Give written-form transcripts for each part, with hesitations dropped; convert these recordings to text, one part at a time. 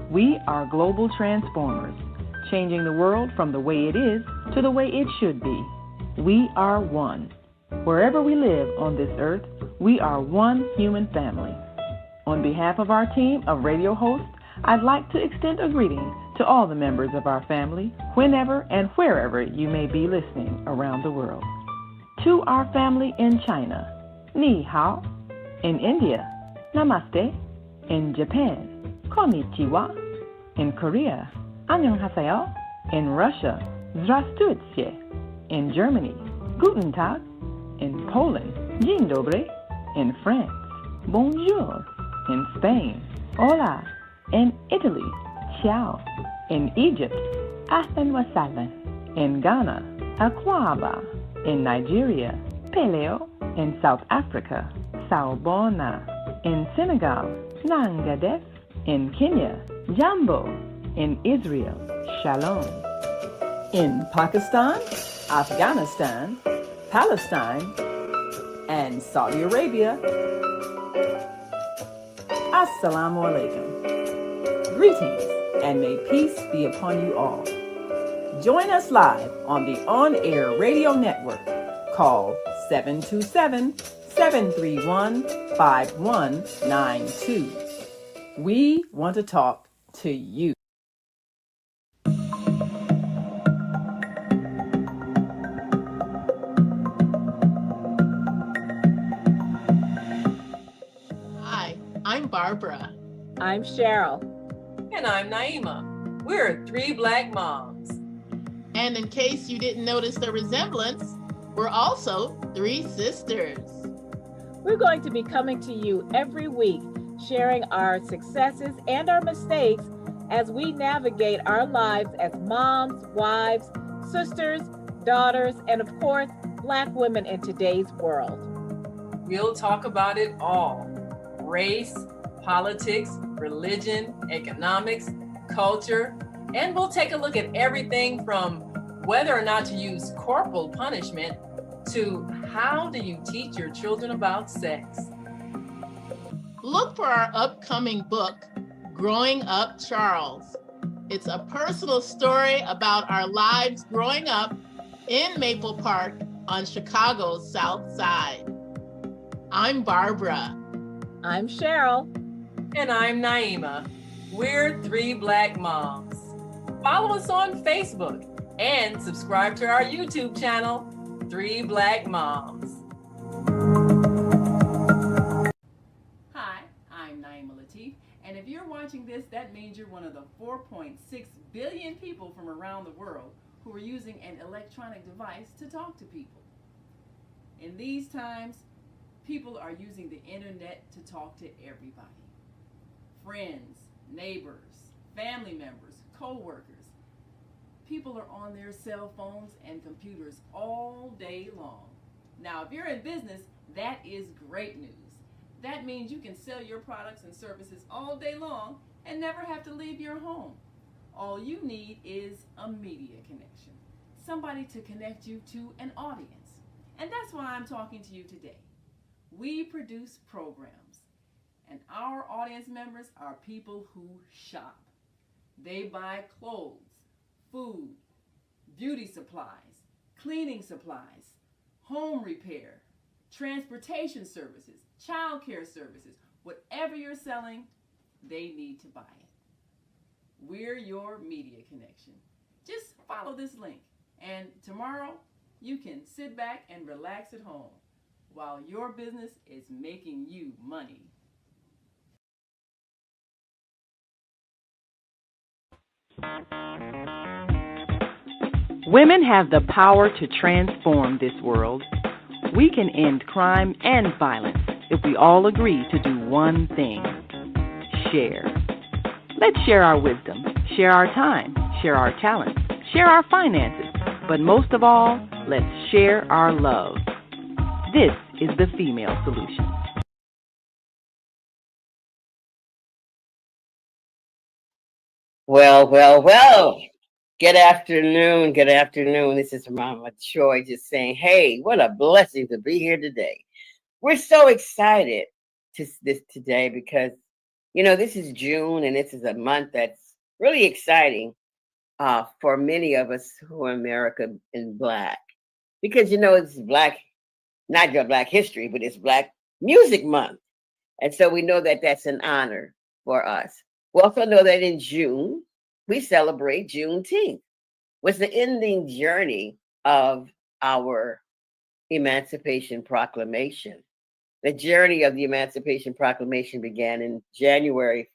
We are global transformers, changing the world from the way it is to the way it should be. We are one. Wherever we live on this earth, we are one human family. On behalf of our team of radio hosts, I'd like to extend a greeting to all the members of our family, whenever and wherever you may be listening around the world. To our family in China, Ni Hao. In India, Namaste. In Japan, Konnichiwa. In Korea, Annyeonghaseyo. In Russia, Здравствуйте. In Germany, Guten Tag. In Poland, Dzień dobry. In France, Bonjour. In Spain, Hola. In Italy, Ciao. In Egypt, Ahlan wa sahlan. In Ghana, Akwaba. In Nigeria, Peleo. In South Africa, Sawubona. In Senegal, Nangadef. In Kenya, Jambo. In Israel, Shalom. In Pakistan, Afghanistan, Palestine, and Saudi Arabia, Assalamu alaikum. Greetings, and may peace be upon you all. Join us live on the on-air radio network called 727-731-5192. We want to talk to you. Hi, I'm Barbara. I'm Cheryl. And I'm Naima. We're three Black moms. And in case you didn't notice the resemblance, we're also three sisters. We're going to be coming to you every week, sharing our successes and our mistakes as we navigate our lives as moms, wives, sisters, daughters, and of course, Black women in today's world. We'll talk about it all: race, politics, religion, economics, culture, and we'll take a look at everything from whether or not to use corporal punishment to how do you teach your children about sex. Look for our upcoming book, Growing Up Charles. It's a personal story about our lives growing up in Maple Park on Chicago's South Side. I'm Barbara. I'm Cheryl. And I'm Naima. We're three Black moms. Follow us on Facebook and subscribe to our YouTube channel, Three Black Moms. Hi, I'm Naima Latif, and if you're watching this, that means you're one of the 4.6 billion people from around the world who are using an electronic device to talk to people. In these times, people are using the internet to talk to everybody. Friends, neighbors, family members, co-workers. People are on their cell phones and computers all day long. Now, if you're in business, that is great news. That means you can sell your products and services all day long and never have to leave your home. All you need is a media connection, somebody to connect you to an audience. And that's why I'm talking to you today. We produce programs, and our audience members are people who shop. They buy clothes, food, beauty supplies, cleaning supplies, home repair, transportation services, child care services. Whatever you're selling, they need to buy it. We're your media connection. Just follow this link, and tomorrow you can sit back and relax at home while your business is making you money. Women have the power to transform this world. We can end crime and violence if we all agree to do one thing: share. Let's share our wisdom, share our time, share our talents, share our finances, but most of all, let's share our love. This is the Female Solution. Well. Good afternoon. This is Mama Troy just saying, hey, what a blessing to be here today. We're so excited today because This is June, and this is a month that's really exciting for many of us who are American and Black, because it's Black, not just Black history, but it's Black Music Month, and so we know that that's an honor for us. We also know that in June we celebrate Juneteenth, was the ending journey of our Emancipation Proclamation. The journey of the Emancipation Proclamation began in January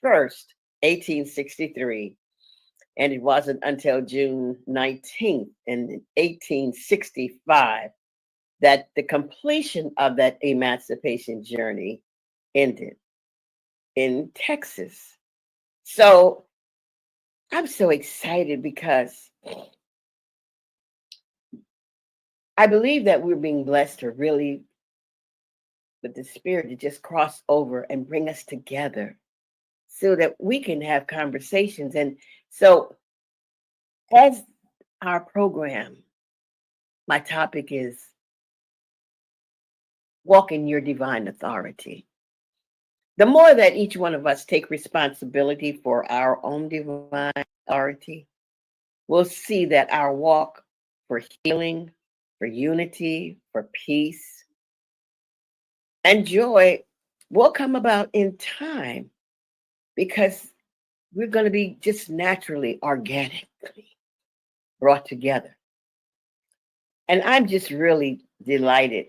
1st, 1863, and it wasn't until June 19th in 1865 that the completion of that emancipation journey ended in Texas. So I'm so excited because I believe that we're being blessed to really, with the Spirit, to just cross over and bring us together so that we can have conversations. And so, as our program, my topic is walk in your divine authority. The more that each one of us take responsibility for our own divine authority, we'll see that our walk for healing, for unity, for peace, and joy will come about in time, because we're going to be just naturally, organically brought together. And I'm just really delighted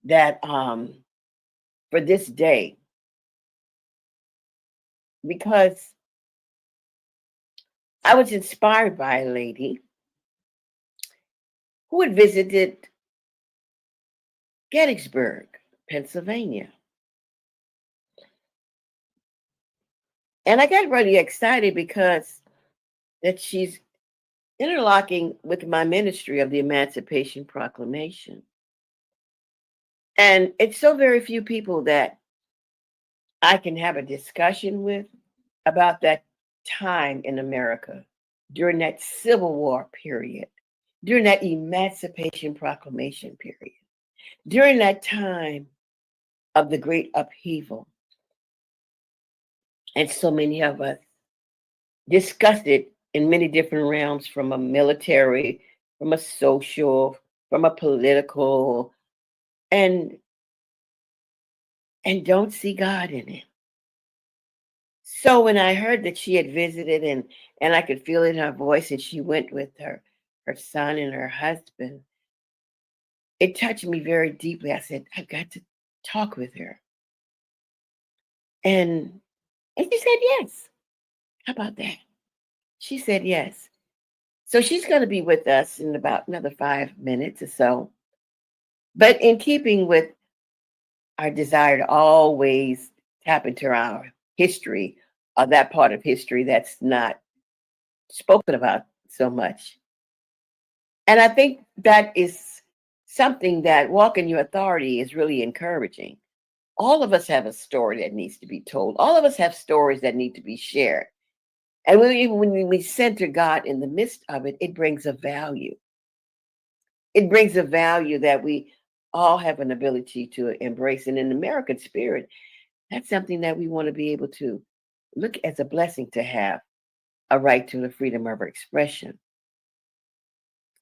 that for this day, because I was inspired by a lady who had visited Gettysburg, Pennsylvania. And I got really excited because that she's interlocking with my ministry of the Emancipation Proclamation. And it's so very few people that I can have a discussion with about that time in America during that Civil War period, during that Emancipation Proclamation period, during that time of the great upheaval. And so many of us discussed it in many different realms, from a military, from a social, from a political, and don't see God in it. So when I heard that she had visited, and I could feel it in her voice, and she went with her son and her husband, it touched me very deeply. I said, I've got to talk with her. And she said yes. How about that? She said yes. So she's going to be with us in about another 5 minutes or so. But in keeping with our desire to always tap into our history, or that part of history that's not spoken about so much. And I think that is something that walking your authority is really encouraging. All of us have a story that needs to be told. All of us have stories that need to be shared. And when we center God in the midst of it, it brings a value. It brings a value that we all have an ability to embrace. And in the American spirit, that's something that we want to be able to look as a blessing, to have a right to the freedom of expression.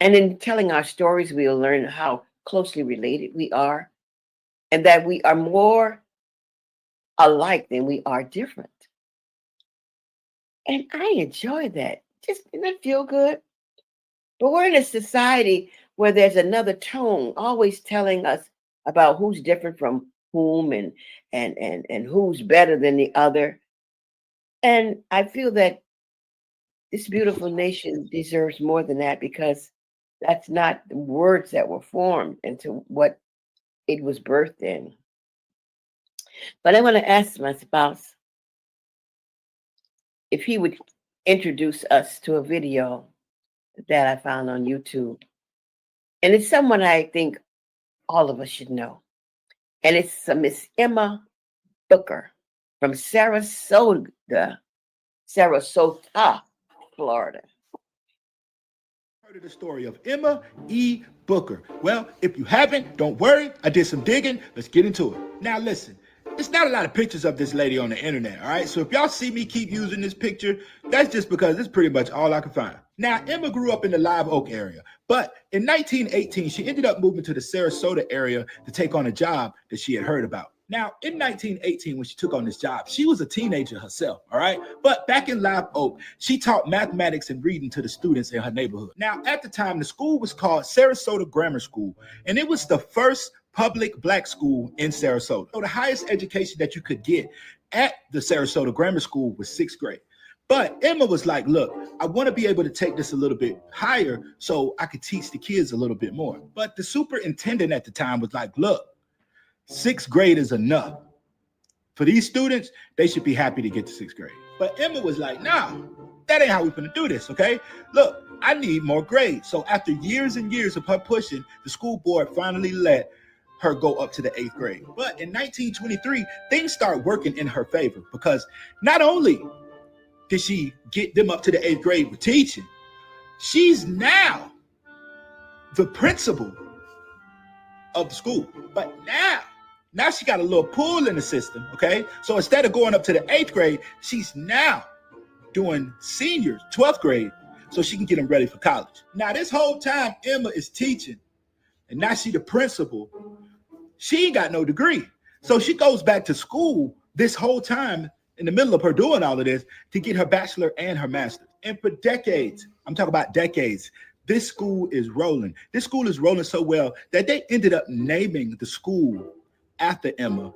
And in telling our stories, we'll learn how closely related we are, and that we are more alike than we are different. And I enjoy that. Just doesn't that feel good? But we're in a society where there's another tone always telling us about who's different from whom, and who's better than the other. And I feel that this beautiful nation deserves more than that, because that's not the words that were formed into what it was birthed in. But I want to ask my spouse if he would introduce us to a video that I found on YouTube. And it's someone I think all of us should know. And it's Miss Emma Booker from Sarasota, Florida. Heard of the story of Emma E. Booker? Well, if you haven't, don't worry. I did some digging. Let's get into it. Now listen, It's not a lot of pictures of this lady on the internet, all right? So if y'all see me keep using this picture, that's just because it's pretty much all I can find. Now, Emma grew up in the Live Oak area, but in 1918, she ended up moving to the Sarasota area to take on a job that she had heard about. Now, in 1918, when she took on this job, she was a teenager herself, all right? But back in Live Oak, she taught mathematics and reading to the students in her neighborhood. Now, at the time, the school was called Sarasota Grammar School, and it was the first public black school in Sarasota. So the highest education that you could get at the Sarasota Grammar School was 6th grade. But Emma was like, look, I want to be able to take this a little bit higher so I could teach the kids a little bit more. But the superintendent at the time was like, look, 6th grade is enough. For these students, they should be happy to get to 6th grade. But Emma was like, nah, that ain't how we're gonna do this, okay? Look, I need more grades. So after years and years of her pushing, the school board finally let her go up to the 8th grade. But in 1923, things start working in her favor because not only did she get them up to the 8th grade with teaching, she's now the principal of the school. But now she got a little pull in the system, okay? So instead of going up to the 8th grade, she's now doing seniors, 12th grade, so she can get them ready for college. Now this whole time Emma is teaching, and now she the principal. She ain't got no degree. So she goes back to school this whole time in the middle of her doing all of this to get her bachelor and her master's. And for decades, I'm talking about decades, this school is rolling. This school is rolling so well that they ended up naming the school after Emma,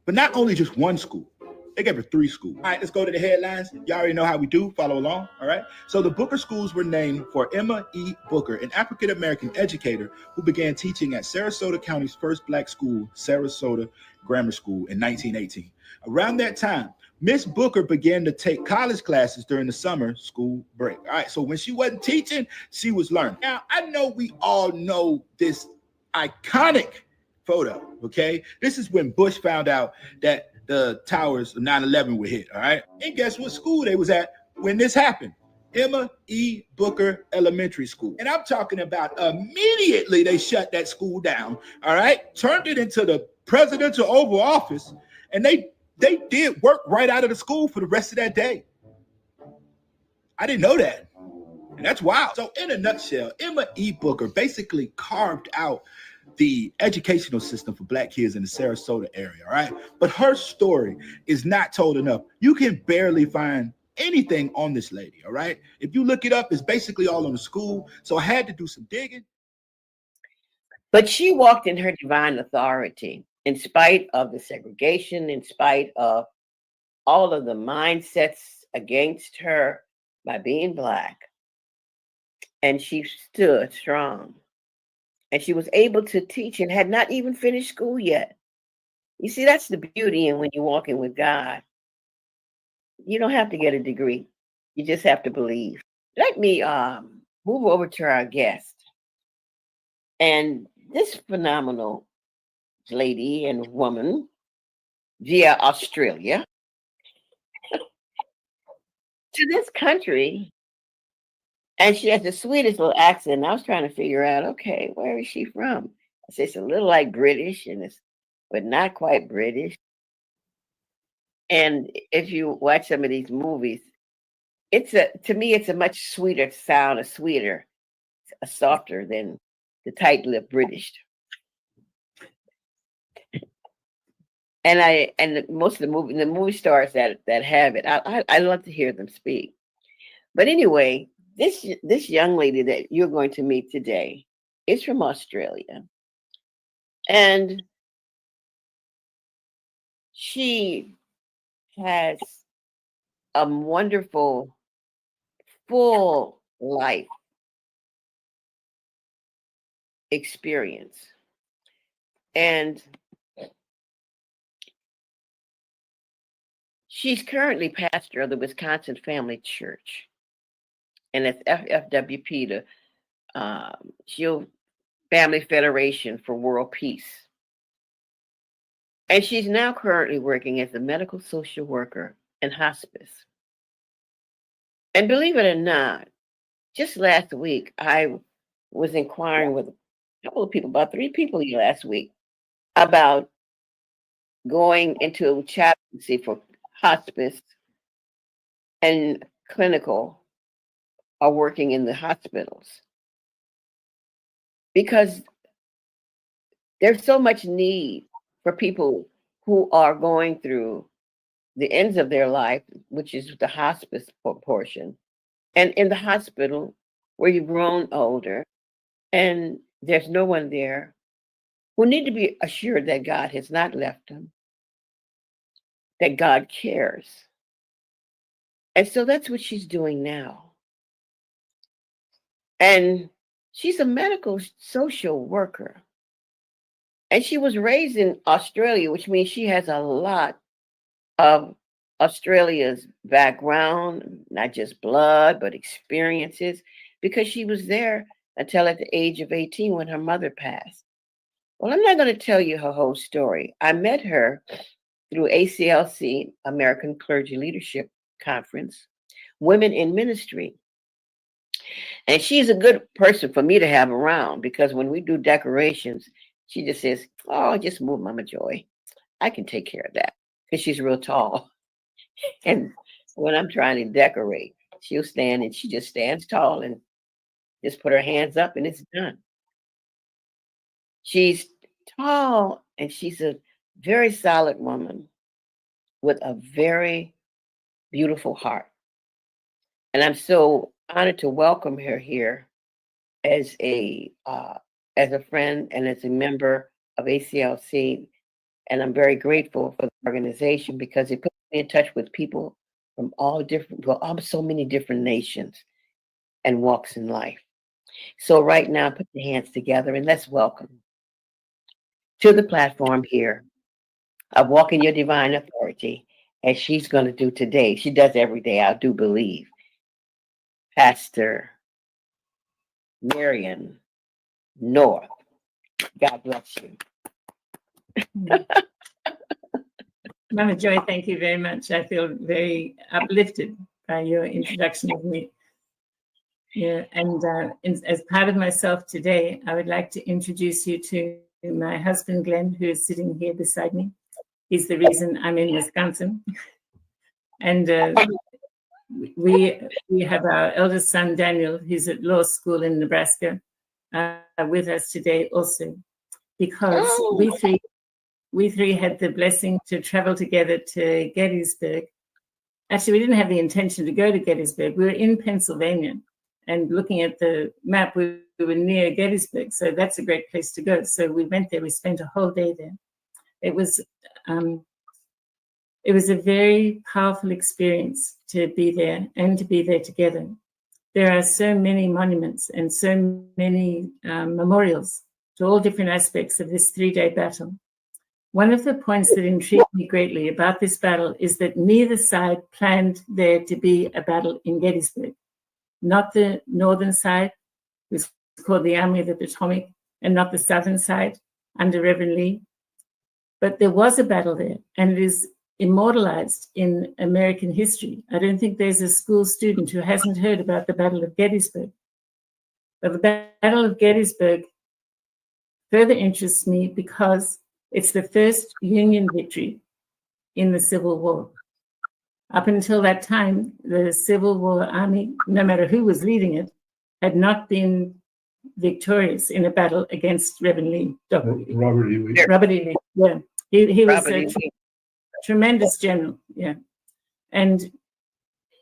but not only just one school. They gave her 3 schools. All right, let's go to the headlines. Y'all already know how we do. Follow along, all right? So the Booker schools were named for Emma E. Booker, an African-American educator who began teaching at Sarasota County's first black school, Sarasota Grammar School, in 1918. Around that time, Miss Booker began to take college classes during the summer school break. All right, so when she wasn't teaching, she was learning. Now, I know we all know this iconic photo, okay? This is when Bush found out that the towers of 9/11 were hit, all right? And guess what school they was at when this happened? Emma E. Booker Elementary School. And I'm talking about immediately they shut that school down, all right? Turned it into the presidential Oval Office, and they did work right out of the school for the rest of that day. I didn't know that. And that's wild. So in a nutshell, Emma E. Booker basically carved out the educational system for black kids in the Sarasota area, all right? But her story is not told enough. You can barely find anything on this lady, all right? If you look it up, it's basically all on the school. So I had to do some digging. But she walked in her divine authority in spite of the segregation, in spite of all of the mindsets against her by being black. And she stood strong. And she was able to teach and had not even finished school yet. You see, that's the beauty in when you're walking with God. You don't have to get a degree. You just have to believe. Let me move over to our guest. And this phenomenal lady and woman via Australia to this country. And she has the sweetest little accent. I was trying to figure out, okay, where is she from? I said, it's a little like British, but not quite British. And if you watch some of these movies, to me, it's a much sweeter sound, a softer than the tight-lipped British. And most of the movie stars that have it, I love to hear them speak. But anyway, this young lady that you're going to meet today is from Australia. And she has a wonderful, full life experience. And she's currently pastor of the Wisconsin Family Church. And it's FFWP, the Shield Family Federation for World Peace. And she's now currently working as a medical social worker in hospice. And believe it or not, just last week, I was inquiring with a couple of people, about 3 people last week, about going into chaplaincy for hospice and clinical are working in the hospitals because there's so much need for people who are going through the ends of their life, which is the hospice portion. And in the hospital, where you've grown older and there's no one there, who need to be assured that God has not left them, that God cares. And so that's what she's doing now. And she's a medical social worker. And she was raised in Australia, which means she has a lot of Australia's background, not just blood, but experiences, because she was there until at the age of 18 when her mother passed. Well, I'm not going to tell you her whole story. I met her through ACLC, American Clergy Leadership Conference, Women in Ministry. And she's a good person for me to have around because when we do decorations, she just says, oh, just move Mama Joy. I can take care of that because she's real tall. And when I'm trying to decorate, she'll stand and she just stands tall and just put her hands up and it's done. She's tall and she's a very solid woman with a very beautiful heart. And I'm so honored to welcome her here as a friend and as a member of ACLC. And I'm very grateful for the organization because it puts me in touch with people from so many different nations and walks in life. So right now, put your hands together and let's welcome to the platform here of Walk in Your Divine Authority, as she's going to do today. She does every day, I do believe. Pastor Marian North. God bless you. Mama Joy, thank you very much. I feel very uplifted by your introduction of me. Yeah, and as part of myself today, I would like to introduce you to my husband, Glen, who is sitting here beside me. He's the reason I'm in Wisconsin. And we have our eldest son, Daniel, who's at law school in Nebraska, with us today also, because we three had the blessing to travel together to Gettysburg. Actually, we didn't have the intention to go to Gettysburg. We were in Pennsylvania, and looking at the map, we were near Gettysburg, so that's a great place to go. So we went there. We spent a whole day there. It was a very powerful experience to be there and to be there together. There are so many monuments and so many memorials to all different aspects of this 3-day battle. One of the points that intrigued me greatly about this battle is that neither side planned there to be a battle in Gettysburg. Not the northern side, which was called the Army of the Potomac, and not the southern side under Reverend Lee. But there was a battle there, and it is immortalized in American history. I don't think there's a school student who hasn't heard about the Battle of Gettysburg. But the Battle of Gettysburg further interests me because it's the first Union victory in the Civil War. Up until that time, the Civil War Army, no matter who was leading it, had not been victorious in a battle against Reverend Lee. Robert E. Lee. Robert E. Lee, yeah. He was a tremendous general, yeah. And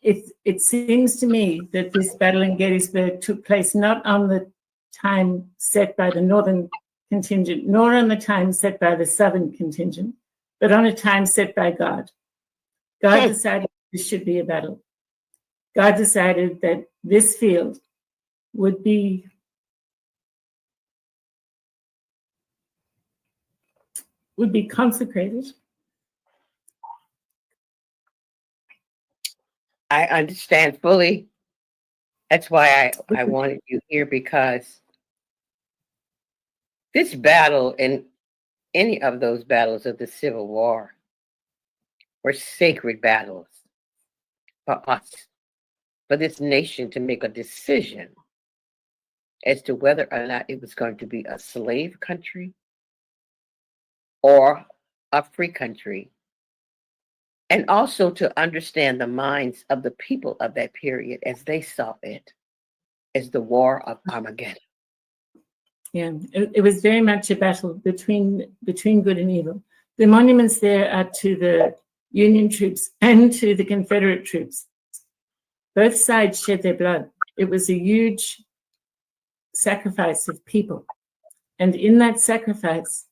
it seems to me that this battle in Gettysburg took place not on the time set by the northern contingent, nor on the time set by the southern contingent, but on a time set by God. God decided this should be a battle. God decided that this field would be consecrated. I understand fully. That's why I wanted you here, because this battle and any of those battles of the Civil War were sacred battles for us, for this nation to make a decision as to whether or not it was going to be a slave country or a free country, and also to understand the minds of the people of that period as they saw it as the War of Armageddon. Yeah, it was very much a battle between good and evil. The monuments there are to the Union troops and to the Confederate troops. Both sides shed their blood. It was a huge sacrifice of people. And in that sacrifice,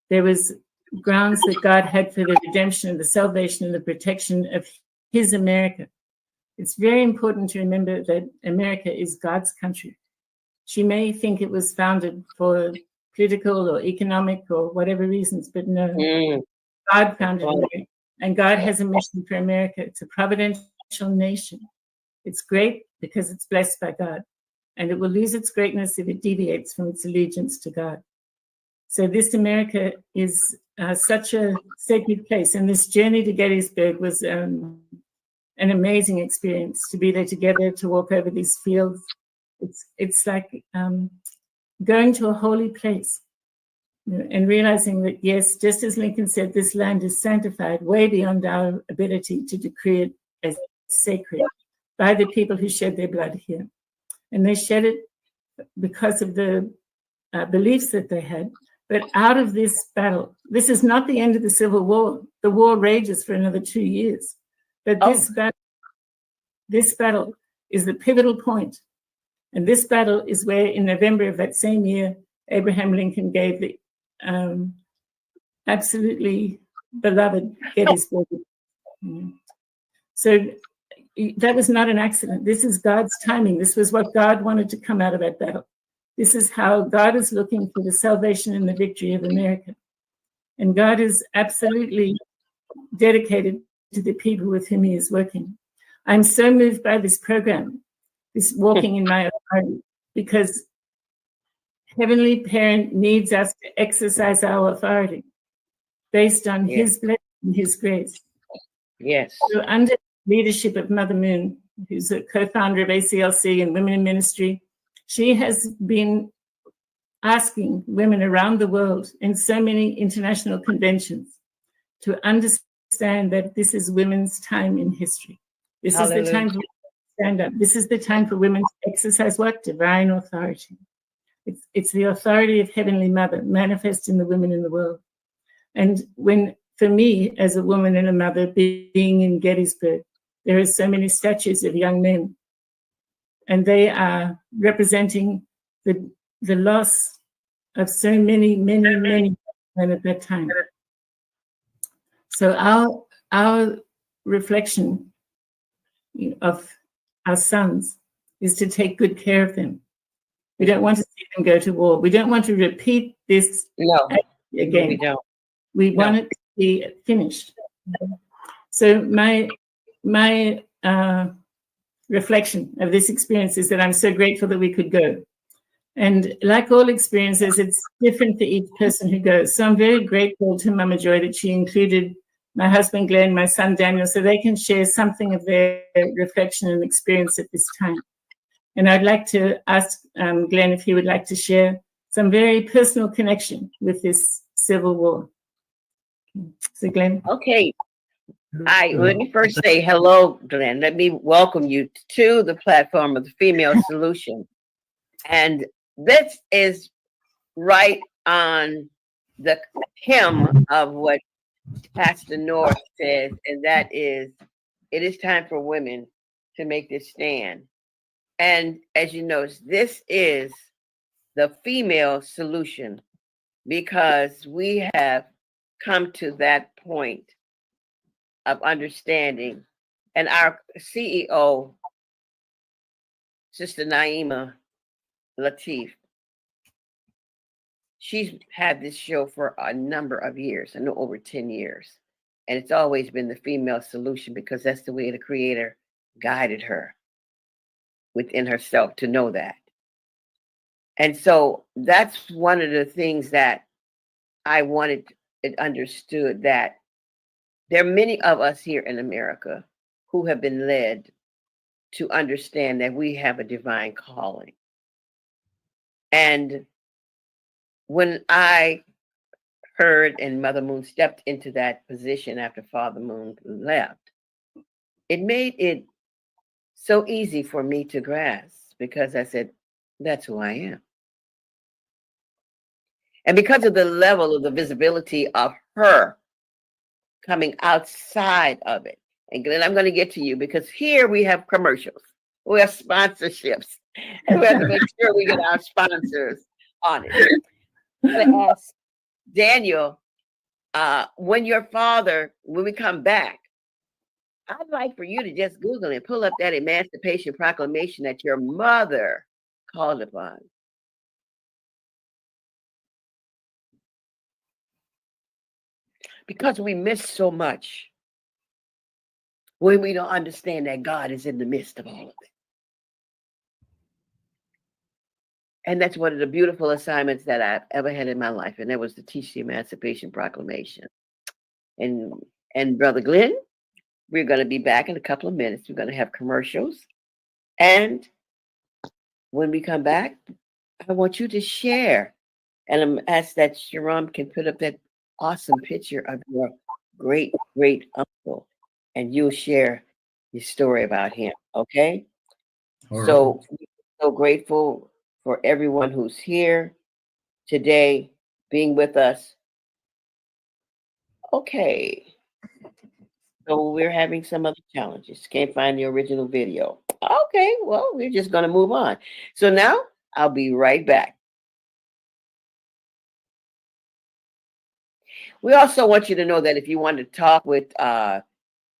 there was grounds that God had for the redemption and the salvation and the protection of his America. It's very important to remember that America is God's country. She may think it was founded for political or economic or whatever reasons, but no, God founded America. And God has a mission for America. It's a providential nation. It's great because it's blessed by God. And it will lose its greatness if it deviates from its allegiance to God. So this America is such a sacred place. And this journey to Gettysburg was an amazing experience, to be there together, to walk over these fields. It's like going to a holy place, and realizing that, yes, just as Lincoln said, this land is sanctified way beyond our ability to decree it as sacred by the people who shed their blood here. And they shed it because of the beliefs that they had. But out of this battle, this is not the end of the Civil War. The war rages for another 2 years. But this battle is the pivotal point. And this battle is where, in November of that same year, Abraham Lincoln gave the absolutely beloved Gettysburg. So that was not an accident. This is God's timing. This was what God wanted to come out of that battle. This is how God is looking for the salvation and the victory of America. And God is absolutely dedicated to the people with whom he is working. I'm so moved by this program, this walking in my authority, because Heavenly Parent needs us to exercise our authority based on his blessing and his grace. Yes. So under leadership of Mother Moon, who's a co-founder of ACLC and Women in Ministry, she has been asking women around the world in so many international conventions to understand that this is women's time in history. This is the time for women to stand up. This is the time for women to exercise what? Divine authority. It's the authority of Heavenly Mother manifest in the women in the world. And when, for me, as a woman and a mother, being in Gettysburg, there are so many statues of young men, and they are representing the loss of so many men at that time. So our reflection of our sons is to take good care of them. We don't want to see them go to war. We don't want to repeat this again. We don't. We want it to be finished. So my reflection of this experience is that I'm so grateful that we could go. And like all experiences, it's different for each person who goes. So I'm very grateful to Mama Joy that she included my husband Glen, my son Daniel, so they can share something of their reflection and experience at this time. And I'd like to ask Glen if he would like to share some very personal connection with this Civil War. So Glen. Okay. Let me first say hello, Glen. Let me welcome you to the platform of the Female Solution. And this is right on the hem of what Pastor North says, and that is, it is time for women to make this stand. And as you know, this is the Female Solution, because we have come to that point of understanding. And our CEO, Sister Naima Latif, she's had this show for a number of years, I know over 10 years. And it's always been the Female Solution, because that's the way the Creator guided her within herself to know that. And so that's one of the things that I wanted it understood, that there are many of us here in America who have been led to understand that we have a divine calling. And when I heard and Mother Moon stepped into that position after Father Moon left, it made it so easy for me to grasp because I said, that's who I am. And because of the level of the visibility of her coming outside of it. And Glenn, I'm going to get to you because here we have commercials, we have sponsorships, and we have to make sure we get our sponsors on it. I'm going to ask Daniel, when we come back, I'd like for you to just Google and pull up that Emancipation Proclamation that your mother called upon. Because we miss so much when we don't understand that God is in the midst of all of it. And that's one of the beautiful assignments that I've ever had in my life, and that was to teach the Emancipation Proclamation. And Brother Glenn, we're going to be back in a couple of minutes. We're going to have commercials. And when we come back, I want you to share. And I'm asked that Sharon can put up that awesome picture of your great uncle, and you'll share your story about him. Okay. All So right. we're so grateful for everyone who's here today, being with us. Okay. So we're having some other challenges. Can't find the original video. Okay, well, we're just going to move on. So now I'll be right back. We also want you to know that if you want to talk with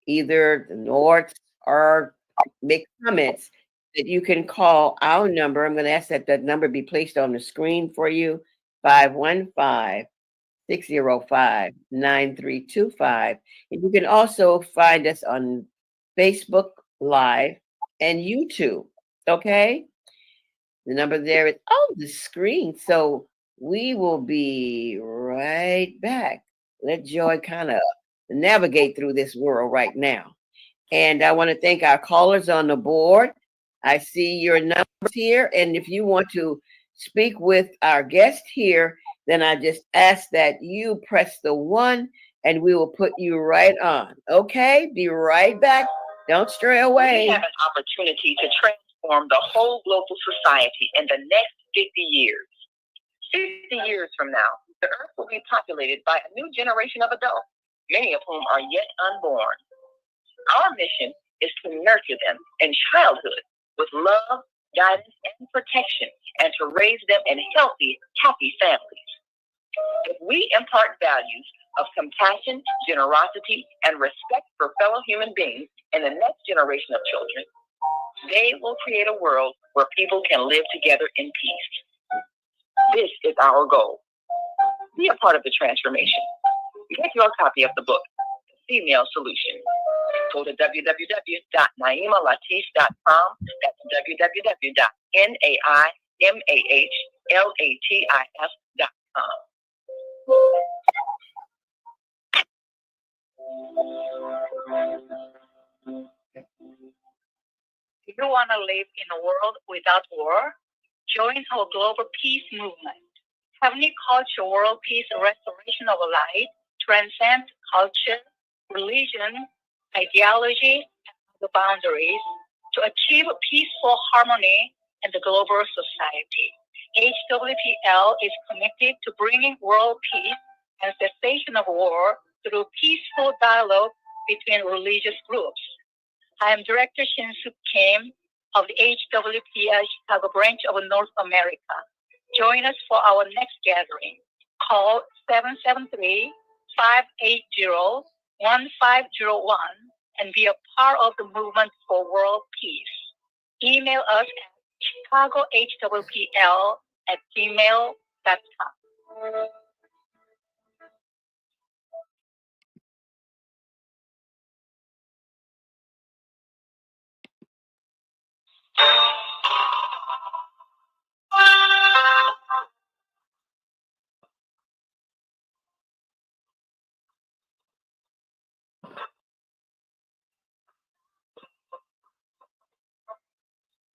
either the North or make comments, that you can call our number. I'm going to ask that number be placed on the screen for you, 515-605-9325. And you can also find us on Facebook Live and YouTube, okay? The number there is on the screen. So we will be right back. Let Joy kind of navigate through this world right now. And I want to thank our callers on the board. I see your numbers here. And if you want to speak with our guest here, then I just ask that you press the 1 and we will put you right on. Okay, be right back. Don't stray away. We have an opportunity to transform the whole global society in the next 50 years. 50 years from now, the earth will be populated by a new generation of adults, many of whom are yet unborn. Our mission is to nurture them in childhood with love, guidance, and protection, and to raise them in healthy, happy families. If we impart values of compassion, generosity, and respect for fellow human beings in the next generation of children, they will create a world where people can live together in peace. This is our goal. Be a part of the transformation. Get your copy of the book, Female Solution. Go to www.naimalatif.com. That's www.naimalatif.com. Do you want to live in a world without war? Join our global peace movement. Heavenly Culture World Peace Restoration of Light transcends culture, religion, ideology, and the boundaries to achieve peaceful harmony in the global society. HWPL is committed to bringing world peace and cessation of war through peaceful dialogue between religious groups. I am Director Shin-Suk Kim of the HWPL Chicago branch of North America. Join us for our next gathering. Call 773-580-1501 and be a part of the movement for world peace. Email us at chicagohwpl@gmail.com.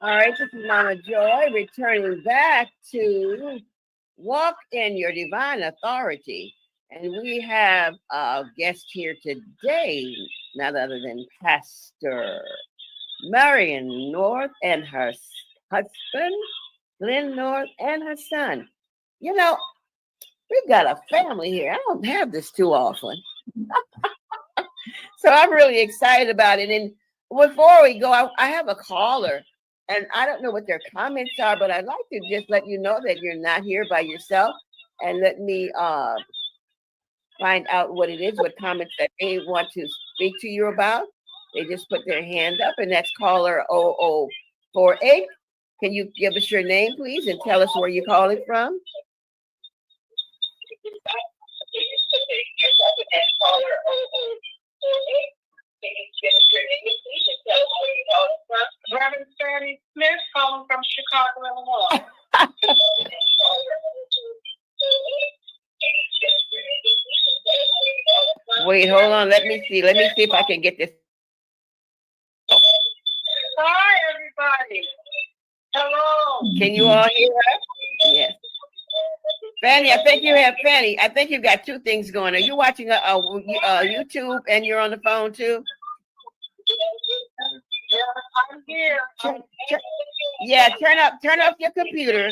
All right, this is Mama Joy returning back to walk in your divine authority. And we have a guest here today, none other than Pastor Marian North and her husband, Glen North, and her son. You know, we've got a family here. I don't have this too often. So I'm really excited about it. And before we go, I have a caller, and I don't know what their comments are, but I'd like to just let you know that you're not here by yourself, and let me find out what it is, what comments that they want to speak to you about. They just put their hand up, and that's caller 0048. Can you give us your name, please, and tell us where you're calling from? Reverend Fanny Smith calling from Chicago, Illinois. Wait, hold on. Let me see. Let me see if I can get this. Hi, everybody. Hello. Can you all hear us? Yes. Fanny, I think you have Fanny. I think you've got two things going. Are you watching YouTube and you're on the phone too? I'm here. Yeah, turn off your computer,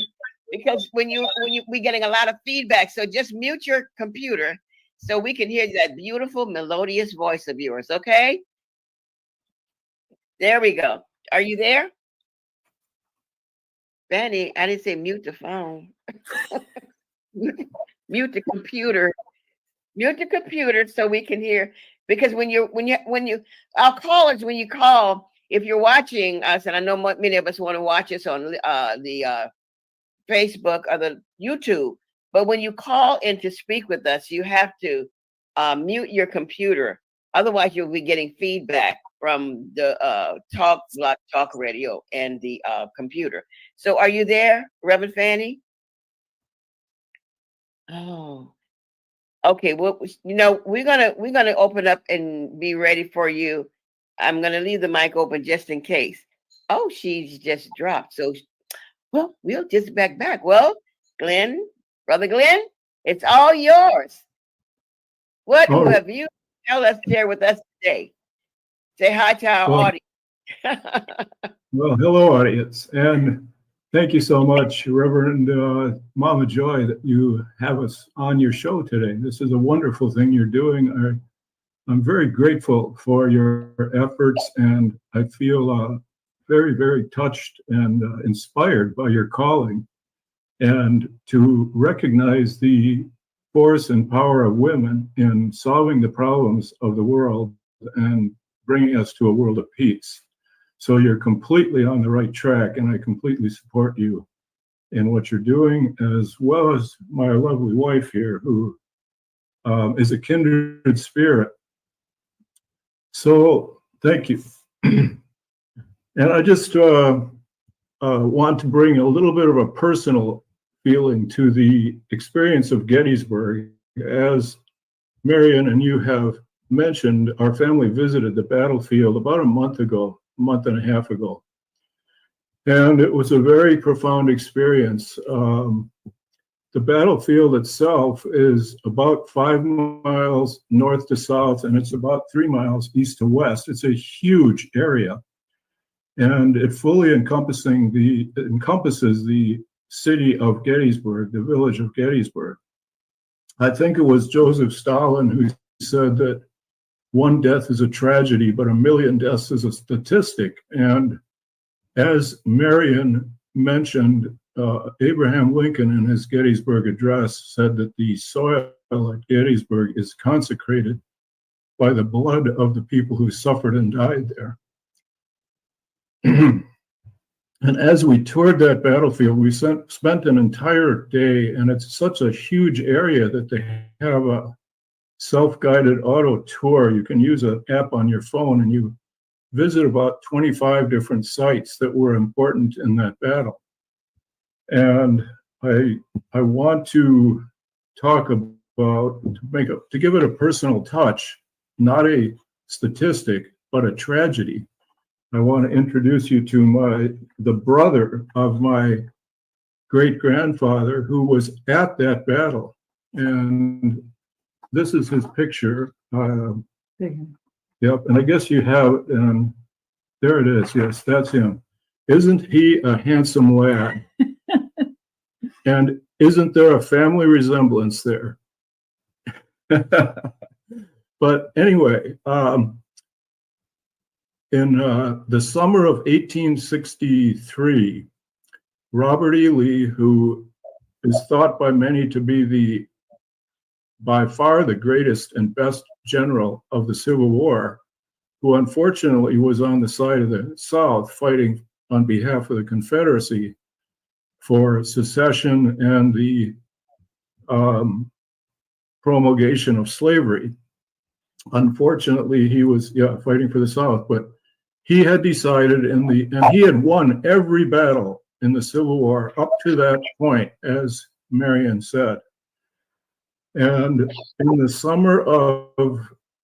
because we're getting a lot of feedback. So just mute your computer so we can hear that beautiful melodious voice of yours. Okay. There we go. Are you there? Fanny, I didn't say mute the phone. Mute the computer. Mute the computer so we can hear. Because when you our callers, when you call, if you're watching us, and I know many of us want to watch us on the Facebook or the YouTube, but when you call in to speak with us, you have to mute your computer. Otherwise, you'll be getting feedback from the talk radio and the computer. So are you there, Reverend Fanny? Oh, okay. Well, we're gonna open up and be ready for you. I'm gonna leave the mic open just in case. Oh, she's just dropped. So, well, we'll just back. Well, Glen, Brother Glen, it's all yours. What have you tell us there with us today? Say hi to our audience. Well, hello, audience, and thank you so much, Reverend Mama Joy, that you have us on your show today. This is a wonderful thing you're doing. I'm very grateful for your efforts, and I feel very, very touched and inspired by your calling, and to recognize the force and power of women in solving the problems of the world and bringing us to a world of peace. So you're completely on the right track, and I completely support you in what you're doing, as well as my lovely wife here, who is a kindred spirit. So thank you. And I just want to bring a little bit of a personal feeling to the experience of Gettysburg. As Marian and you have mentioned, our family visited the battlefield about a month and a half ago. And it was a very profound experience. The battlefield itself is about 5 miles north to south, and it's about 3 miles east to west. It's a huge area, and it fully encompasses the city of Gettysburg, the village of Gettysburg. I think it was Joseph Stalin who said that one death is a tragedy, but a million deaths is a statistic. And as Marian mentioned, Abraham Lincoln in his Gettysburg Address said that the soil at Gettysburg is consecrated by the blood of the people who suffered and died there. And as we toured that battlefield, we spent an entire day, and it's such a huge area that they have a self-guided auto tour. You can use an app on your phone, and you visit about 25 different sites that were important in that battle. And I want to talk about, to give it a personal touch, not a statistic, but a tragedy. I want to introduce you to the brother of my great-grandfather who was at that battle. And this is his picture. Yep, and I guess you have it, and there it is. Yes, that's him. Isn't he a handsome lad? And isn't there a family resemblance there? But anyway, in the summer of 1863, Robert E. Lee, who is thought by many to be by far the greatest and best general of the Civil War, who unfortunately was on the side of the South fighting on behalf of the Confederacy for secession and the promulgation of slavery. Unfortunately, he was fighting for the South, but he had decided and he had won every battle in the Civil War up to that point, as Marian said. And in the summer of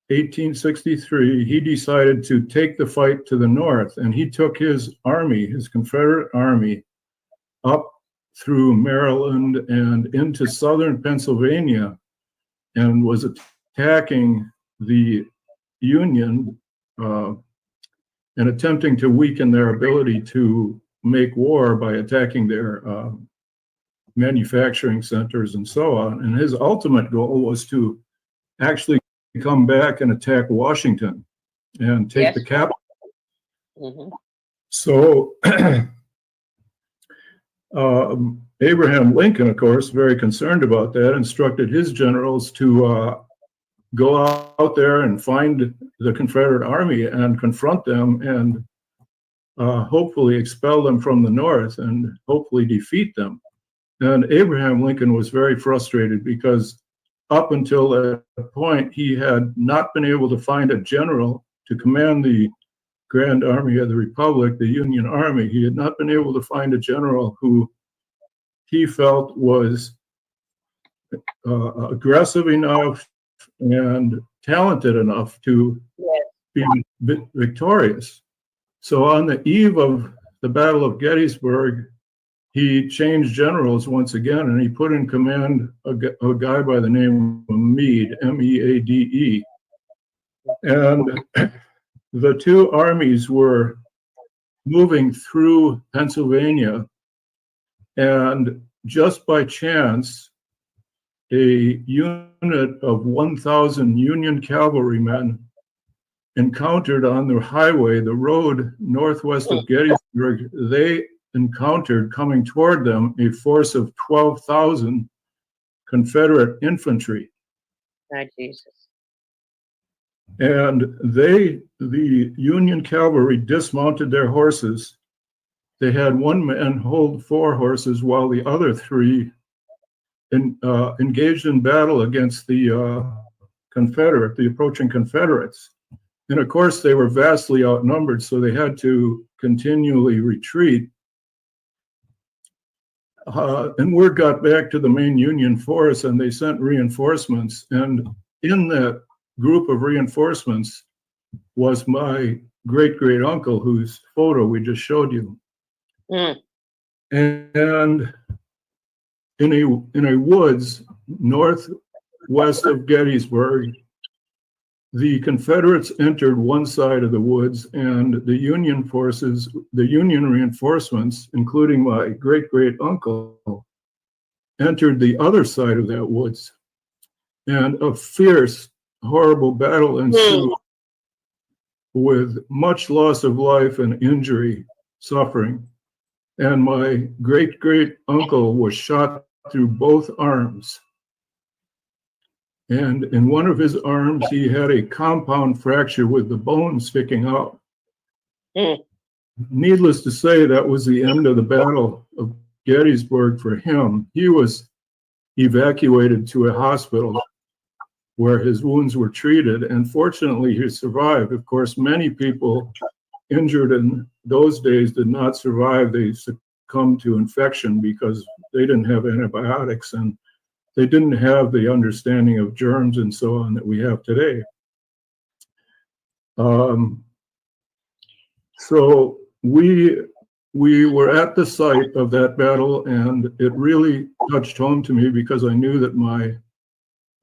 1863, he decided to take the fight to the north, and he took his army, his Confederate army, up through Maryland and into southern Pennsylvania, and was attacking the Union and attempting to weaken their ability to make war by attacking their manufacturing centers and so on. And his ultimate goal was to actually come back and attack Washington and take the capital. Mm-hmm. So Abraham Lincoln, of course, very concerned about that, instructed his generals to go out there and find the Confederate army and confront them and hopefully expel them from the north and hopefully defeat them. And Abraham Lincoln was very frustrated because up until that point, he had not been able to find a general to command the Grand Army of the Republic, the Union Army. He had not been able to find a general who he felt was aggressive enough and talented enough to be victorious. So on the eve of the Battle of Gettysburg, he changed generals once again, and he put in command a guy by the name of Meade, M-E-A-D-E. And the two armies were moving through Pennsylvania, and just by chance, a unit of 1,000 Union cavalrymen encountered on the highway, the road northwest of Gettysburg. They encountered coming toward them a force of 12,000 Confederate infantry. Oh, Jesus. And the Union cavalry dismounted their horses. They had one man hold 4 horses while the other 3 engaged in battle against the approaching Confederates. And of course, they were vastly outnumbered, so they had to continually retreat. And word got back to the main Union force, and they sent reinforcements. And in that group of reinforcements was my great-great uncle, whose photo we just showed you. Mm. And in a woods northwest of Gettysburg, the Confederates entered one side of the woods, and the Union forces, the Union reinforcements, including my great-great uncle, entered the other side of that woods. And a fierce, horrible battle ensued with much loss of life and injury, suffering. And my great-great uncle was shot through both arms. And in one of his arms, he had a compound fracture with the bone sticking out. Mm. Needless to say, that was the end of the Battle of Gettysburg for him. He was evacuated to a hospital where his wounds were treated, and fortunately, he survived. Of course, many people injured in those days did not survive. They succumbed to infection because they didn't have antibiotics, and they didn't have the understanding of germs and so on that we have today. So we were at the site of that battle, and it really touched home to me because I knew that my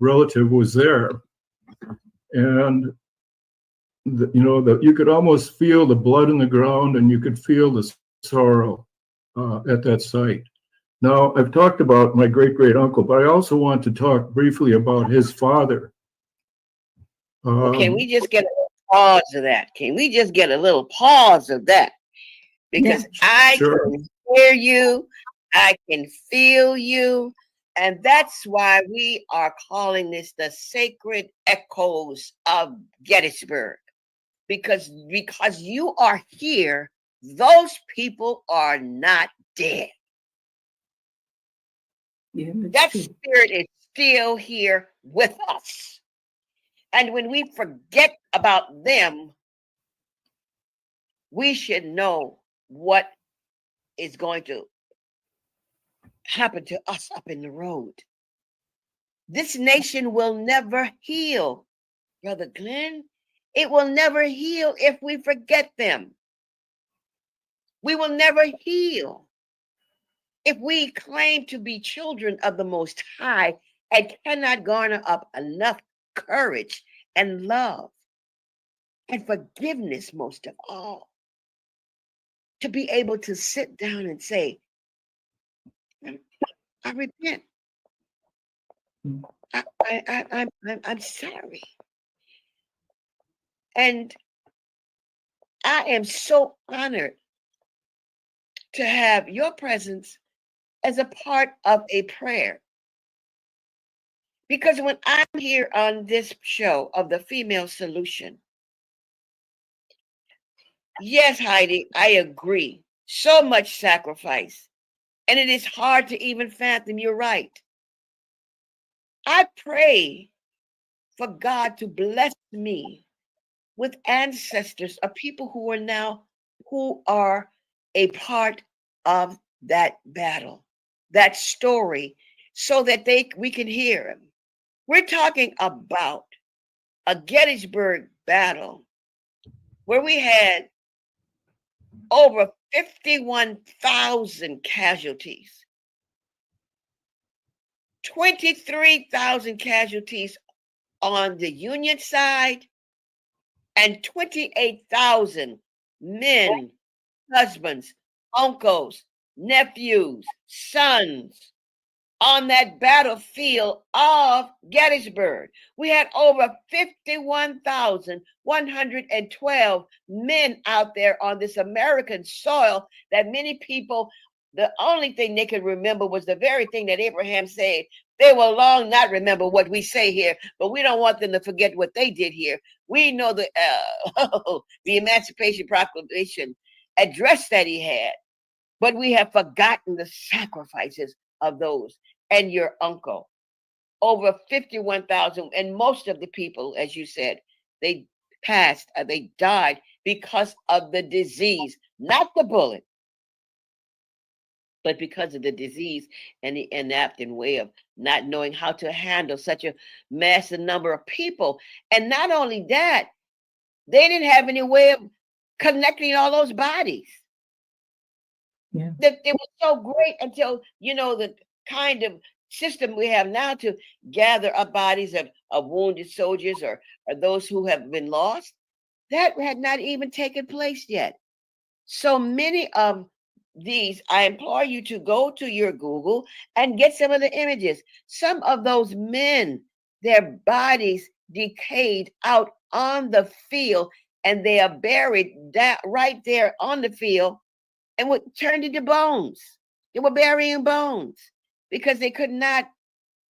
relative was there. And you could almost feel the blood in the ground, and you could feel the sorrow at that site. Now, I've talked about my great-great-uncle, but I also want to talk briefly about his father. Can we just get a little pause of that? Can we just get a little pause of that? Because I can hear you, I can feel you, and that's why we are calling this the sacred echoes of Gettysburg. Because you are here, those people are not dead. Yeah, that spirit is still here with us. And when we forget about them, we should know what is going to happen to us up in the road. This nation will never heal, Brother Glenn. It will never heal if we forget them. We will never heal if we claim to be children of the Most High and cannot garner up enough courage and love and forgiveness, most of all, to be able to sit down and say, I repent. I'm sorry. And I am so honored to have your presence as a part of a prayer. Because when I'm here on this show of the Female Solution, yes, Heidi, I agree. So much sacrifice. And it is hard to even fathom. You're right. I pray for God to bless me with ancestors of people who are a part of that battle, that story, so that we can hear them. We're talking about a Gettysburg battle where we had over 51,000 casualties, 23,000 casualties on the Union side, and 28,000 men, husbands, uncles, nephews, sons on that battlefield of Gettysburg. We had over 51,112 men out there on this American soil that many people, the only thing they could remember was the very thing that Abraham said. They will long not remember what we say here, but we don't want them to forget what they did here. We know the Emancipation Proclamation address that he had, but we have forgotten the sacrifices of those. And your uncle, over 51,000, and most of the people, as you said, they died because of the disease, not the bullet, but because of the disease and the inept way of not knowing how to handle such a massive number of people. And not only that, they didn't have any way of connecting all those bodies. Yeah. That it was so great until, the kind of system we have now to gather up bodies of wounded soldiers or those who have been lost. That had not even taken place yet. So many of these, I implore you to go to your Google and get some of the images. Some of those men, their bodies decayed out on the field, and they are buried right there on the field and were turned into bones. They were burying bones because they could not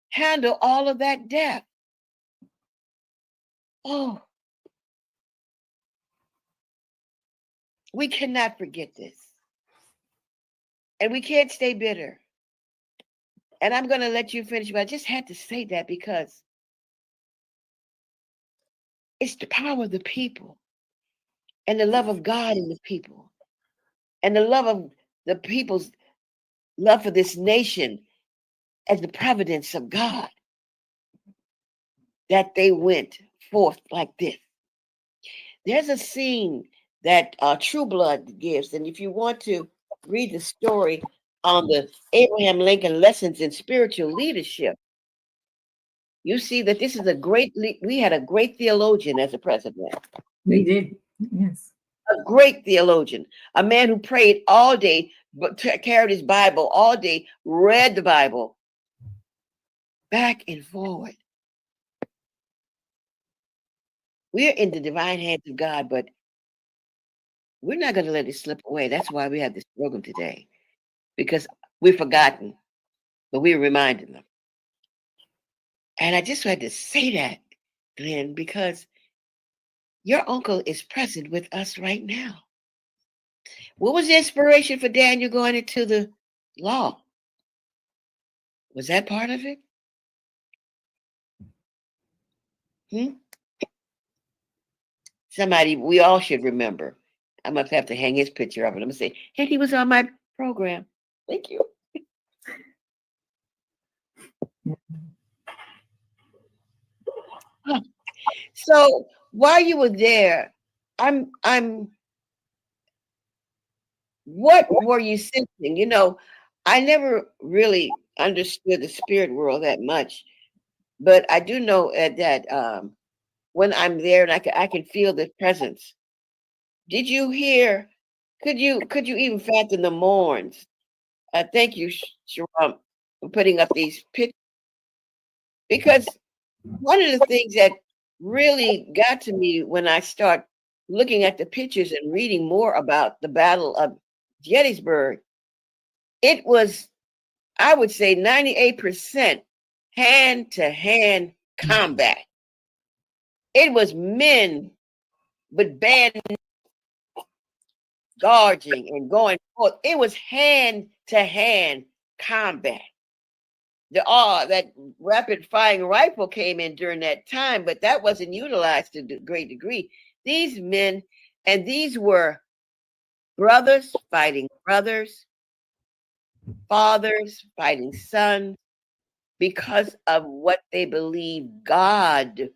handle all of that death. Oh, we cannot forget this. And we can't stay bitter. And I'm going to let you finish, but I just had to say that because it's the power of the people and the love of God in the people and the love of the people's love for this nation as the providence of God that they went forth like this. There's a scene that True Blood gives, and if you want to read the story on the Abraham Lincoln Lessons in Spiritual Leadership, you see that this is we had a great theologian as a president. We did, yes. A great theologian, a man who prayed all day, but carried his Bible all day, read the Bible back and forward. We're in the divine hands of God, but we're not going to let it slip away. That's why we have this program today, because we've forgotten, but we're reminding them. And I just had to say that, Glenn, because your uncle is present with us right now. What was the inspiration for Daniel going into the law? Was that part of it? Somebody we all should remember. I must have to hang his picture up and I'm gonna say, hey, he was on my program. Thank you. So while you were there, what were you sensing? You know, I never really understood the spirit world that much, but I do know that when I'm there and I can feel the presence. Did you hear? Could you even fathom the mourns? Thank you, Sharam, for putting up these pictures. Because one of the things that really got to me when I start looking at the pictures and reading more about the Battle of Gettysburg, it was, I would say, 98% hand-to-hand combat. It was men with band gorging and going forth. It was hand-to-hand combat. That rapid firing rifle came in during that time, but that wasn't utilized to a great degree. These men, and these were brothers fighting brothers, fathers fighting sons, because of what they believed God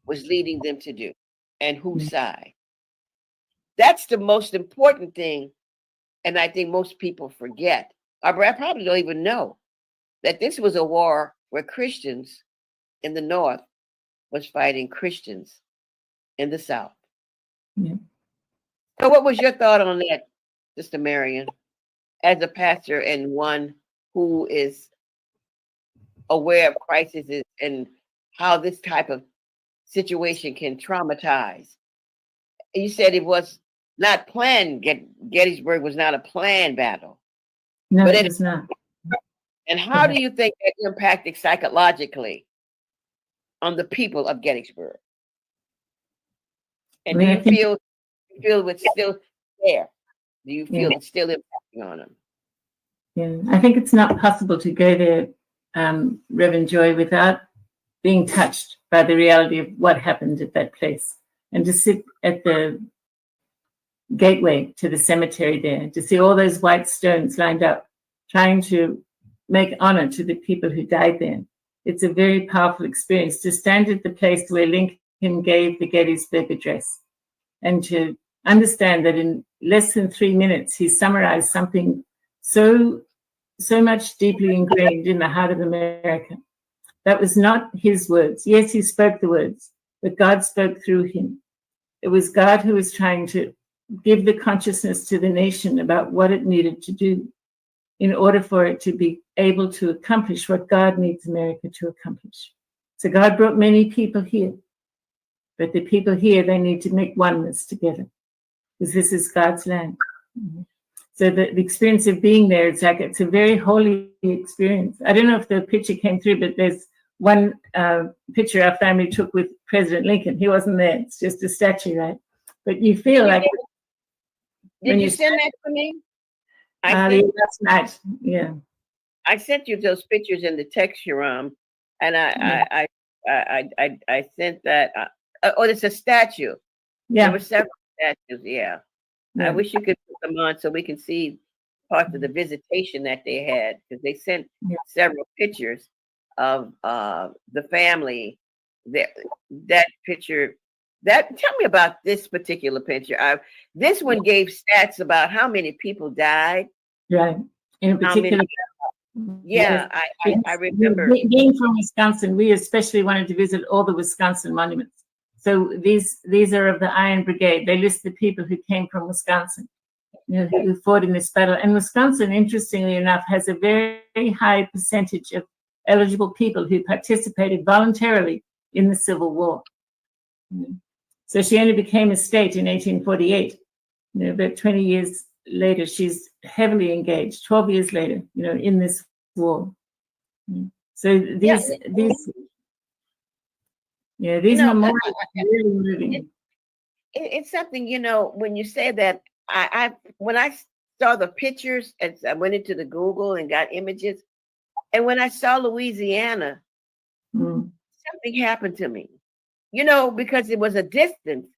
was leading them to do and whose side. That's the most important thing. And I think most people forget, or I probably don't even know, that this was a war where Christians in the North was fighting Christians in the South. Yeah. So what was your thought on that, Sister Marian, as a pastor and one who is aware of crises and how this type of situation can traumatize? You said it was not planned. Gettysburg was not a planned battle. No, but it is not. And how do you think that impacted psychologically on the people of Gettysburg? And do you feel it's still there? Do you feel it's still impacting on them? Yeah, I think it's not possible to go there, Reverend Joy, without being touched by the reality of what happened at that place. And to sit at the gateway to the cemetery there, to see all those white stones lined up, trying to make honor to the people who died there. It's a very powerful experience to stand at the place where Lincoln gave the Gettysburg Address and to understand that in less than 3 minutes, he summarized something so much deeply ingrained in the heart of America. That was not his words. Yes, he spoke the words, but God spoke through him. It was God who was trying to give the consciousness to the nation about what it needed to do in order for it to be able to accomplish what God needs America to accomplish. So God brought many people here, but the people here, they need to make oneness together because this is God's land. So the experience of being there, it's a very holy experience. I don't know if the picture came through, but there's one picture our family took with President Lincoln. He wasn't there. It's just a statue, right? But you feel like... Did you send that to me? Last night, yeah. I sent you those pictures in the text, Sharam, and I sent that. It's a statue. Yeah. There were several statues. Yeah. I wish you could put them on so we can see parts of the visitation that they had, because they sent several pictures of the family. That picture. Tell me about this particular picture. This one gave stats about how many people died. Right. In particular, Yeah, I remember. Being from Wisconsin, we especially wanted to visit all the Wisconsin monuments. So these are of the Iron Brigade. They list the people who came from Wisconsin, who fought in this battle. And Wisconsin, interestingly enough, has a very high percentage of eligible people who participated voluntarily in the Civil War. So she only became a state in 1848. But 20 years later, she's heavily engaged. 12 years later, in this war. So these memorials are really moving. It's something, when you say that, when I saw the pictures, and I went into the Google and got images, and when I saw Louisiana, something happened to me, because it was a distance.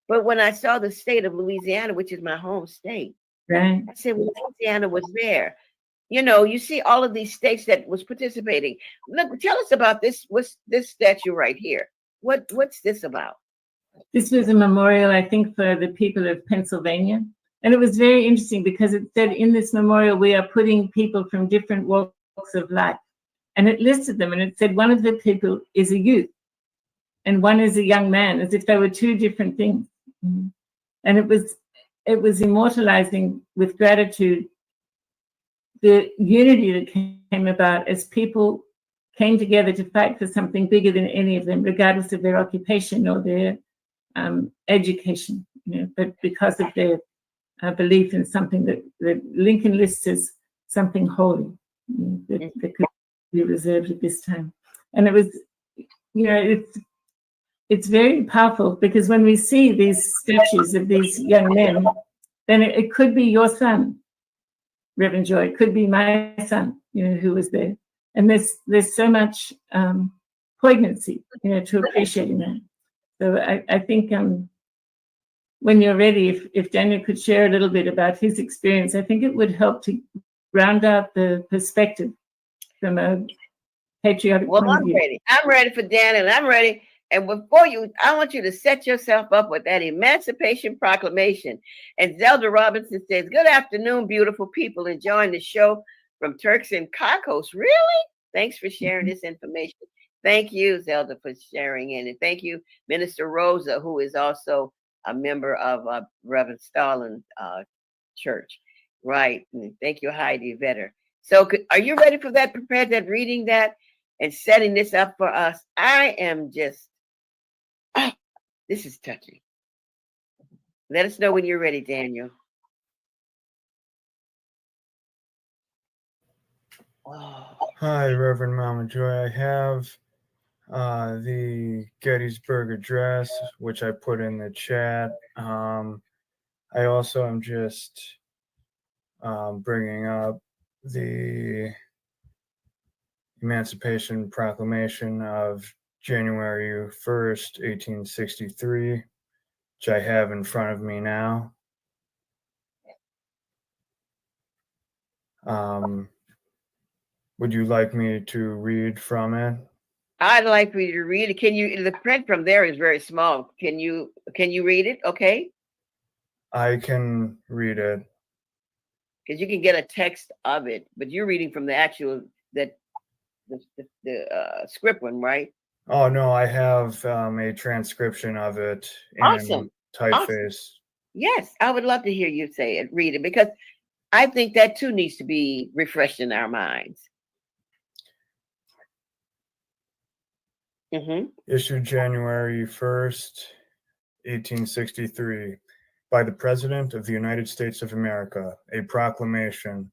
But when I saw the state of Louisiana, which is my home state, right, I said, well, Louisiana was there. You see all of these states that was participating. Look, tell us about this. What's this statue right here? What's this about? This was a memorial, I think, for the people of Pennsylvania. And it was very interesting because it said in this memorial, we are putting people from different walks of life. And it listed them, and it said one of the people is a youth and one is a young man, as if they were two different things. And it was immortalizing with gratitude the unity that came about as people came together to fight for something bigger than any of them, regardless of their occupation or their education, but because of their belief in something that Lincoln lists as something holy that could be reserved at this time. And it was, it's very powerful because when we see these statues of these young men, then it could be your son, Reverend Joy. It could be my son, who was there. And there's so much poignancy, to appreciating that. So I think when you're ready, if Daniel could share a little bit about his experience, I think it would help to round out the perspective from a patriotic point of view. I'm ready for Daniel. I'm ready. And before I want you to set yourself up with that Emancipation Proclamation. And Zelda Robinson says, good afternoon, beautiful people enjoying the show from Turks and Caicos. Really? Thanks for sharing this information. Thank you, Zelda, for sharing it. And thank you, Minister Rosa, who is also a member of Reverend Stalin Church. Right. And thank you, Heidi Vetter. So are you ready for that? Prepared that, reading that and setting this up for us? I am just, this is touching. Let us know when you're ready, Daniel. Hi, Reverend Mama Joy. I have the Gettysburg Address, which I put in the chat. I also am just bringing up the Emancipation Proclamation of January 1st, 1863, which I have in front of me now. Would you like me to read from it? I'd like for you to read it. The print from there is very small. Can you read it? Okay. I can read it. Because you can get a text of it, but you're reading from the actual, the script one, right? Oh, no, I have a transcription of it in typeface. Awesome. Yes, I would love to hear you say it, read it, because I think that too needs to be refreshed in our minds. Issued January 1st, 1863, by the President of the United States of America, a proclamation.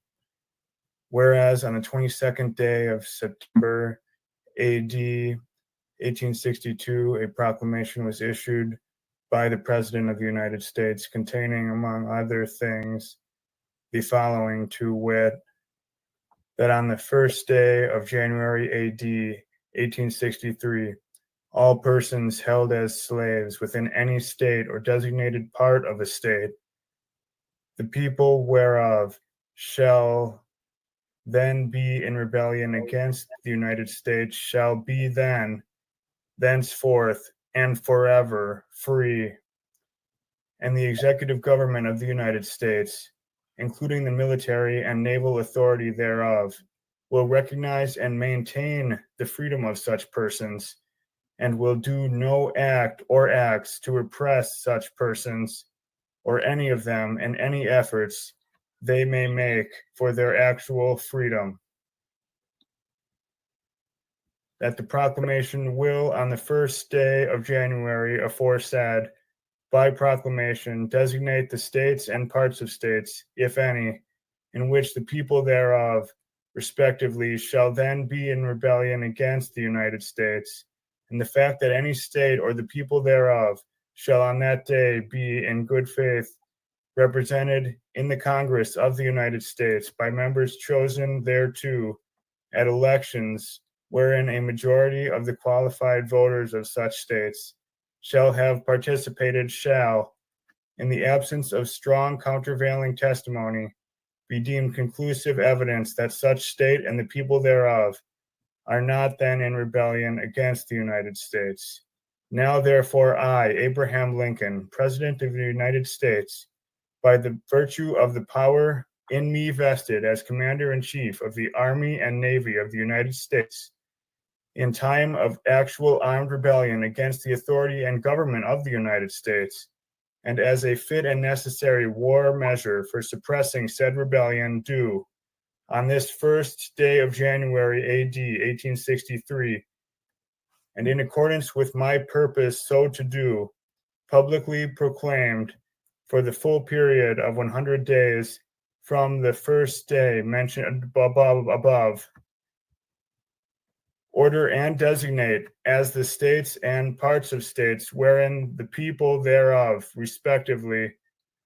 Whereas on the 22nd day of September, A.D. 1862, a proclamation was issued by the President of the United States containing, among other things, the following, to wit, that on the first day of January A.D. 1863, all persons held as slaves within any state or designated part of a state, the people whereof shall then be in rebellion against the United States, shall be then, thenceforth, and forever free. And the executive government of the United States, including the military and naval authority thereof, will recognize and maintain the freedom of such persons, and will do no act or acts to repress such persons or any of them in any efforts they may make for their actual freedom. That the proclamation will, on the first day of January aforesaid, by proclamation, designate the states and parts of states, if any, in which the people thereof, respectively, shall then be in rebellion against the United States, and the fact that any state or the people thereof shall on that day be in good faith represented in the Congress of the United States by members chosen thereto at elections wherein a majority of the qualified voters of such states shall have participated shall, in the absence of strong countervailing testimony, be deemed conclusive evidence that such state and the people thereof are not then in rebellion against the United States. Now, therefore, I, Abraham Lincoln, President of the United States, by the virtue of the power in me vested as Commander-in-Chief of the Army and Navy of the United States, in time of actual armed rebellion against the authority and government of the United States, and as a fit and necessary war measure for suppressing said rebellion, do, on this first day of January AD 1863, and in accordance with my purpose so to do, publicly proclaimed for the full period of 100 days from the first day mentioned above, order and designate as the states and parts of states wherein the people thereof, respectively,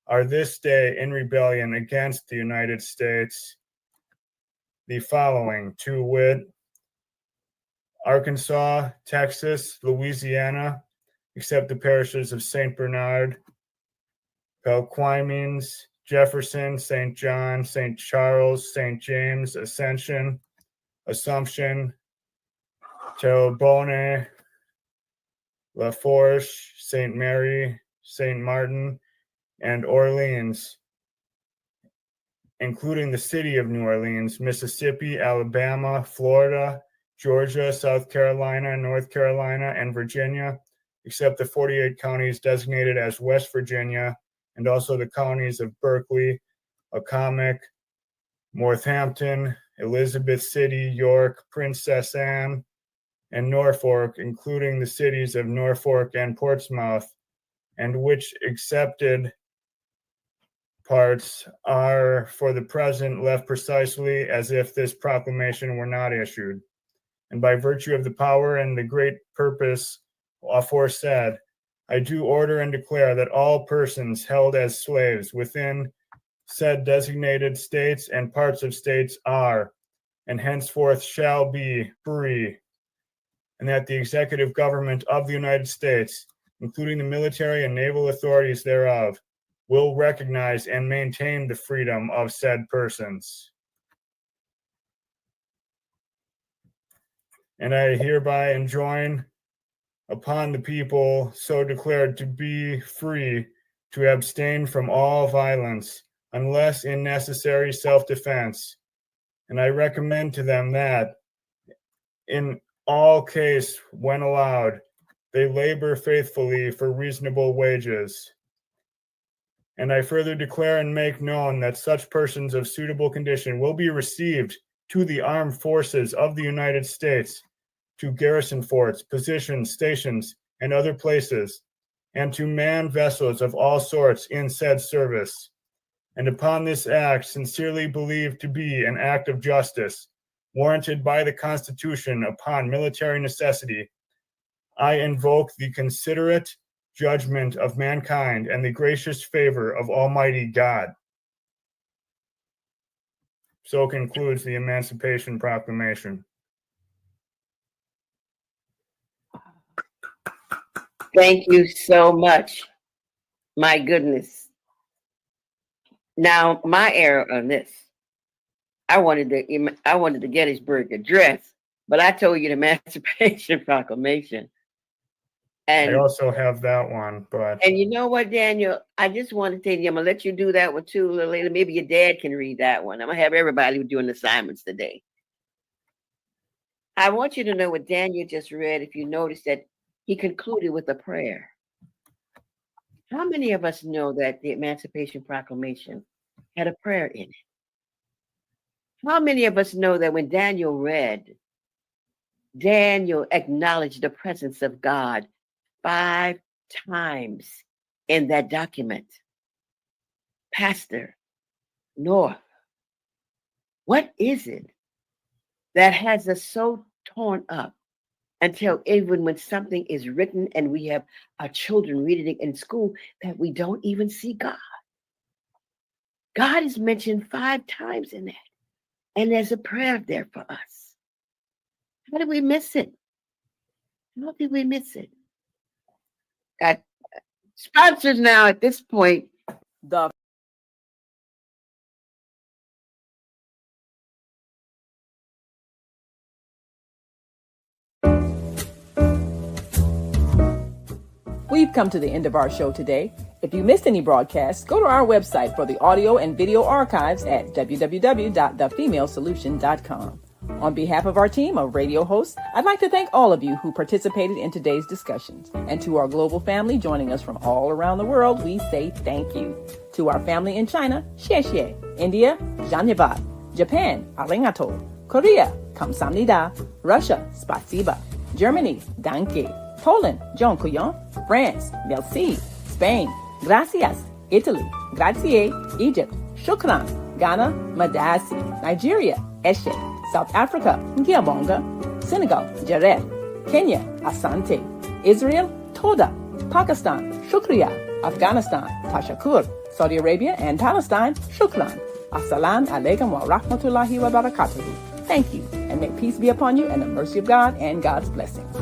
are this day in rebellion against the United States, the following, to wit, Arkansas, Texas, Louisiana, except the parishes of St. Bernard, Pelquimines, Jefferson, St. John, St. Charles, St. James, Ascension, Assumption, Terrebonne, La Fourche, St. Mary, St. Martin, and Orleans, including the city of New Orleans, Mississippi, Alabama, Florida, Georgia, South Carolina, North Carolina, and Virginia, except the 48 counties designated as West Virginia, and also the counties of Berkeley, Accomack, Northampton, Elizabeth City, York, Princess Anne, and Norfolk, including the cities of Norfolk and Portsmouth, and which excepted parts are for the present left precisely as if this proclamation were not issued. And by virtue of the power and the great purpose aforesaid, I do order and declare that all persons held as slaves within said designated states and parts of states are, and henceforth shall be, free, and that the executive government of the United States, including the military and naval authorities thereof, will recognize and maintain the freedom of said persons. And I hereby enjoin upon the people so declared to be free to abstain from all violence, unless in necessary self-defense. And I recommend to them that, in all case, when allowed, they labor faithfully for reasonable wages. And I further declare and make known that such persons of suitable condition will be received to the armed forces of the United States, to garrison forts, positions, stations, and other places, and to man vessels of all sorts in said service. And upon this act, sincerely believed to be an act of justice, warranted by the Constitution upon military necessity, I invoke the considerate judgment of mankind and the gracious favor of Almighty God. So concludes the Emancipation Proclamation. Thank you so much. My goodness. Now, my error on this, I wanted the Gettysburg Address, but I told you the Emancipation Proclamation. And I also have that one, but and you know what, Daniel? I just want to tell you, I'm gonna let you do that one too a little later. Maybe your dad can read that one. I'm gonna have everybody doing assignments today. I want you to know what Daniel just read, if you notice that he concluded with a prayer. How many of us know that the Emancipation Proclamation had a prayer in it? How many of us know that when Daniel read, Daniel acknowledged the presence of God 5 times in that document? Pastor North, what is it that has us so torn up until even when something is written and we have our children reading it in school that we don't even see God? God is mentioned 5 times in that. And there's a prayer there for us. How did we miss it? How did we miss it? Got sponsors now at this point. The We've come to the end of our show today. If you missed any broadcasts, go to our website for the audio and video archives at www.thefemalesolution.com. On behalf of our team of radio hosts, I'd like to thank all of you who participated in today's discussions. And to our global family joining us from all around the world, we say thank you. To our family in China, xie xie. India, Dhanyavad. Japan, arigato. Korea, kamsamnida. Russia, spasiba. Germany, danke. Poland, dziękuję. France, merci. Spain, gracias. Italy, grazie. Egypt, shukran. Ghana, madasi. Nigeria, eshe. South Africa, ngiyabonga. Senegal, jareh. Kenya, asante. Israel, toda. Pakistan, shukriya. Afghanistan, tashakur. Saudi Arabia and Palestine, shukran. Assalamu alaikum wa rahmatullahi wa barakatuhu. Thank you, and may peace be upon you and the mercy of God and God's blessings.